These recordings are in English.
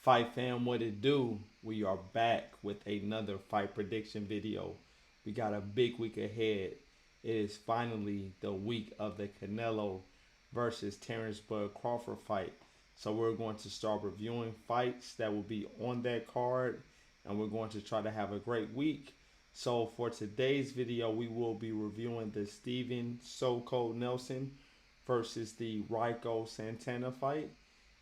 Fight fam, what it do? We are back with another fight prediction video. We got a big week ahead. It is finally the week of the Canelo versus Terrence Bud Crawford fight. So we're going to start reviewing fights that will be on that card, and we're going to try to have a great week. So for today's video, we will be reviewing the Steven So Cold Nelson versus the Raiko Santana fight.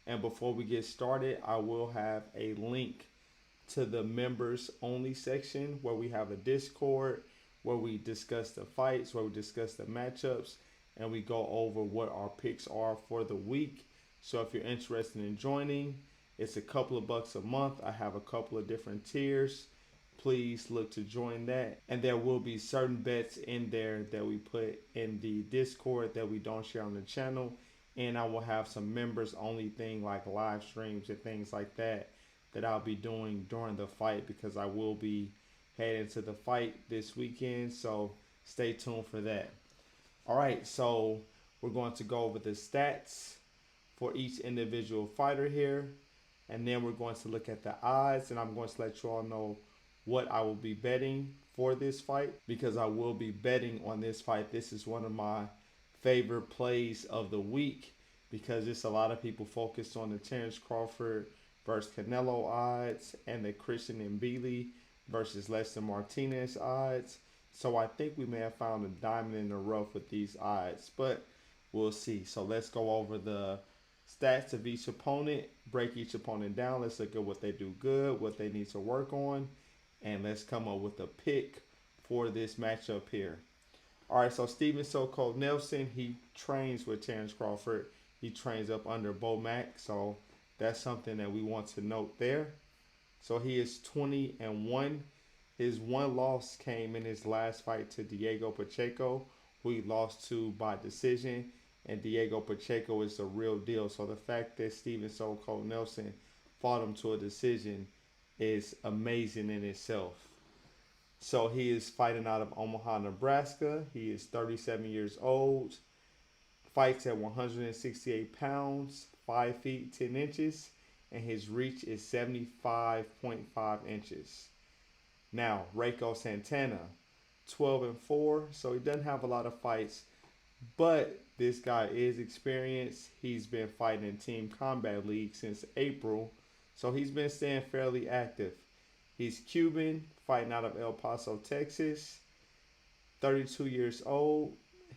And before we get started, I will have a link to the members only section where we have a Discord where we discuss the fights, where we discuss the matchups, and we go over what our picks are for the week. So if you're interested in joining, it's a couple of bucks a month. I have a couple of different tiers. Please look to join that. And there will be certain bets in there that we put in the Discord that we don't share on the channel. And I will have some members only thing like live streams and things like that I'll be doing during the fight, because I will be heading to the fight this weekend. So stay tuned for that. All right, so we're going to go over the stats for each individual fighter here. And then we're going to look at the odds, and I'm going to let you all know what I will be betting for this fight, because I will be betting on this fight. This is one of my favorite plays of the week, because it's a lot of people focused on the Terrence Crawford versus Canelo odds and the Christian Mbili versus Lester Martinez odds. So I think we may have found a diamond in the rough with these odds, but we'll see. So let's go over the stats of each opponent, break each opponent down. Let's look at what they do good, what they need to work on, and let's come up with a pick for this matchup here. All right, so Steven So Cold Nelson, he trains with Terrence Crawford. He trains up under Bo Mack, so that's something that we want to note there. So he is 20-1. His one loss came in his last fight to Diego Pacheco, who he lost to by decision. And Diego Pacheco is the real deal. So the fact that Steven So Cold Nelson fought him to a decision is amazing in itself. So he is fighting out of Omaha, Nebraska. He is 37 years old, fights at 168 pounds, 5 feet 10 inches, and his reach is 75.5 inches. Now, Raiko Santana, 12-4, so he doesn't have a lot of fights, but this guy is experienced. He's been fighting in Team Combat League since April, so he's been staying fairly active. He's Cuban, fighting out of El Paso, Texas, 32 years old.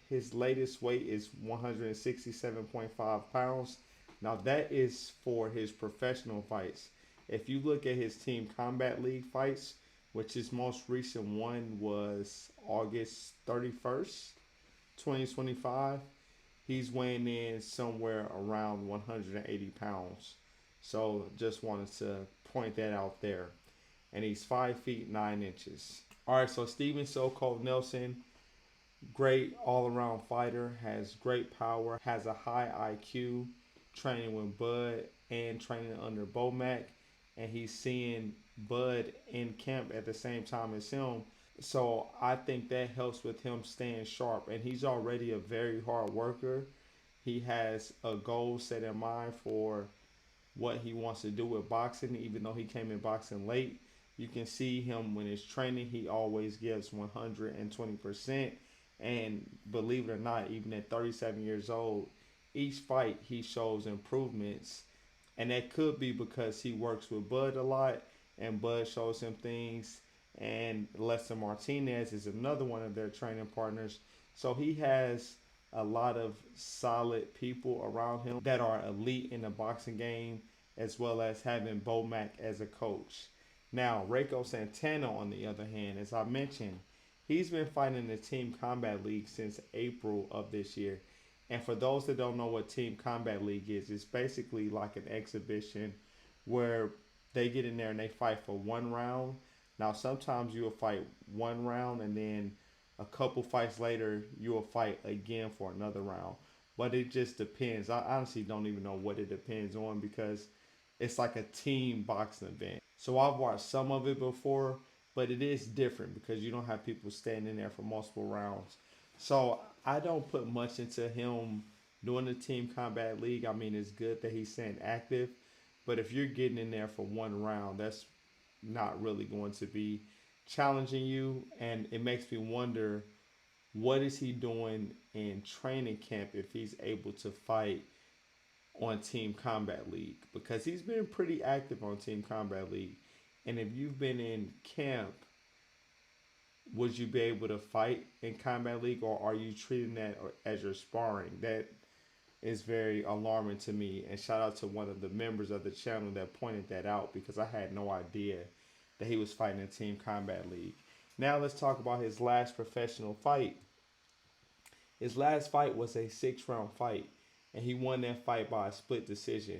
His latest weight is 167.5 pounds. Now that is for his professional fights. If you look at his Team Combat League fights, which his most recent one was August 31st, 2025, he's weighing in somewhere around 180 pounds. So just wanted to point that out there. And he's 5 feet 9 inches. All right, so Steven So Cold Nelson, great all-around fighter, has great power, has a high IQ, training with Bud and training under Bo Mack, and he's seeing Bud in camp at the same time as him. So I think that helps with him staying sharp, and he's already a very hard worker. He has a goal set in mind for what he wants to do with boxing, even though he came in boxing late. You can see him when he's training, he always gives 120%. And believe it or not, even at 37 years old, each fight he shows improvements. And that could be because he works with Bud a lot, and Bud shows him things. And Lester Martinez is another one of their training partners. So he has a lot of solid people around him that are elite in the boxing game, as well as having Bo Mack as a coach. Now, Raiko Santana, on the other hand, as I mentioned, he's been fighting in the Team Combat League since April of this year. And for those that don't know what Team Combat League is, it's basically like an exhibition where they get in there and they fight for one round. Now, sometimes you'll fight one round, and then a couple fights later, you'll fight again for another round. But it just depends. I honestly don't even know what it depends on, because it's like a team boxing event. So I've watched some of it before, but it is different because you don't have people standing there for multiple rounds. So I don't put much into him doing the Team Combat League. I mean, it's good that he's staying active, But if you're getting in there for one round, that's not really going to be challenging you. And it makes me wonder, what is he doing in training camp if he's able to fight on Team Combat League? Because he's been pretty active on Team Combat League. And if you've been in camp, would you be able to fight in Combat League, or are you treating that as your sparring? That is very alarming to me. And shout out to one of the members of the channel that pointed that out, because I had no idea that he was fighting in Team Combat League. Now let's talk about his last professional fight. His last fight was a 6 round fight, and he won that fight by a split decision.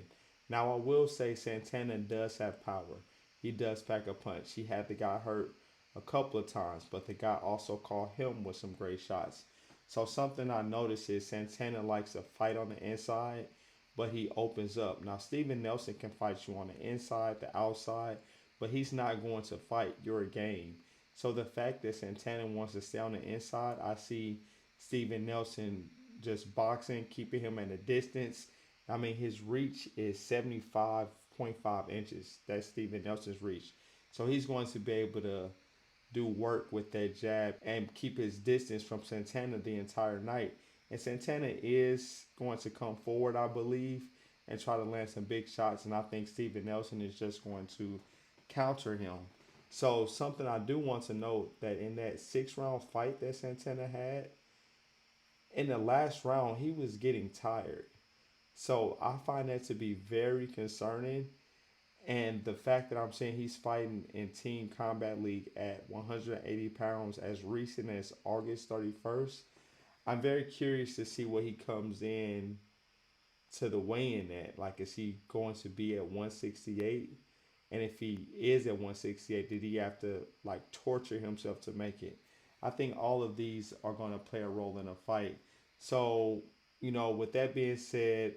Now, I will say Santana does have power. He does pack a punch. He had the guy hurt a couple of times, but the guy also caught him with some great shots. So, something I noticed is Santana likes to fight on the inside, but he opens up. Now, Steven Nelson can fight you on the inside, the outside, but he's not going to fight your game. So, the fact that Santana wants to stay on the inside, I see Steven Nelson just boxing, keeping him at a distance. I mean, his reach is 75.5 inches. That's Steven Nelson's reach. So he's going to be able to do work with that jab and keep his distance from Santana the entire night. And Santana is going to come forward, I believe, and try to land some big shots. And I think Steven Nelson is just going to counter him. So something I do want to note, that in that 6 round fight that Santana had, in the last round, he was getting tired. So I find that to be very concerning. And the fact that I'm saying he's fighting in Team Combat League at 180 pounds as recent as August 31st, I'm very curious to see what he comes in to the weigh-in at. Like, is he going to be at 168? And if he is at 168, did he have to like torture himself to make it? I think all of these are going to play a role in a fight. So, with that being said,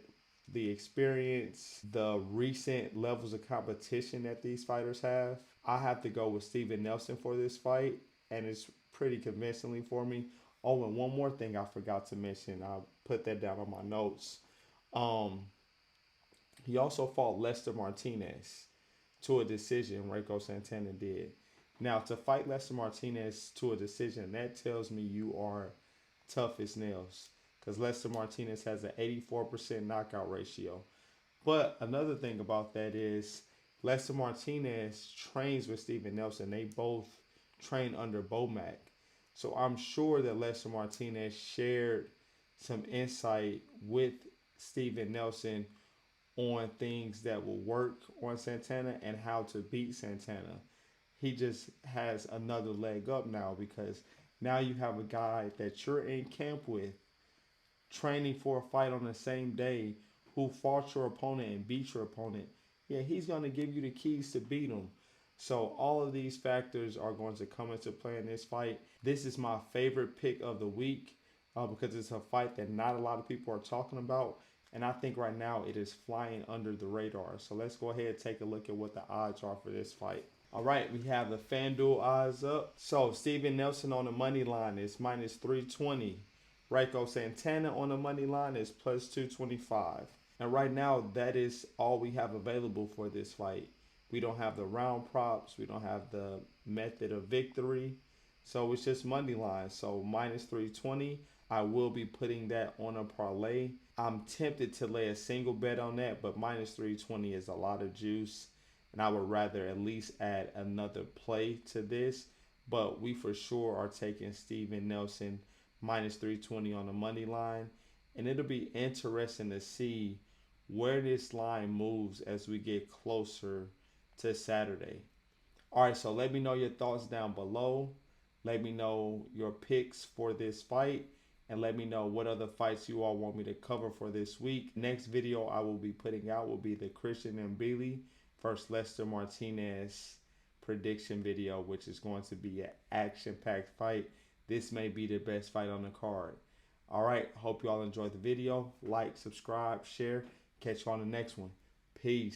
the experience, the recent levels of competition that these fighters have to go with Steven Nelson for this fight, and it's pretty convincingly for me. Oh, and one more thing I forgot to mention, I put that down on my notes. Um, he also fought Lester Martinez to a decision. Raiko Santana did. Now, to fight Lester Martinez to a decision, that tells me you are tough as nails, because Lester Martinez has an 84% knockout ratio. But another thing about that is Lester Martinez trains with Steven Nelson. They both train under Bomac. So I'm sure that Lester Martinez shared some insight with Steven Nelson on things that will work on Santana and how to beat Santana. He just has another leg up now, because now you have a guy that you're in camp with, training for a fight on the same day, who fought your opponent and beat your opponent. Yeah, he's going to give you the keys to beat him. So all of these factors are going to come into play in this fight. This is my favorite pick of the week, because it's a fight that not a lot of people are talking about. And I think right now it is flying under the radar. So let's go ahead and take a look at what the odds are for this fight. All right, we have the FanDuel odds up. So Steven Nelson on the money line is minus 320. Raiko Santana on the money line is plus 225. And right now, that is all we have available for this fight. We don't have the round props. We don't have the method of victory. So it's just money line. So minus 320. I will be putting that on a parlay. I'm tempted to lay a single bet on that, but minus 320 is a lot of juice. And I would rather at least add another play to this. But we for sure are taking Steven Nelson minus 320 on the money line. And it'll be interesting to see where this line moves as we get closer to Saturday. All right, so let me know your thoughts down below. Let me know your picks for this fight, and let me know what other fights you all want me to cover for this week. Next video I will be putting out will be the Christian Mbili versus Lester Martinez prediction video, which is going to be an action-packed fight. This may be the best fight on the card. All right, hope you all enjoyed the video. Like, subscribe, share. Catch you on the next one. Peace.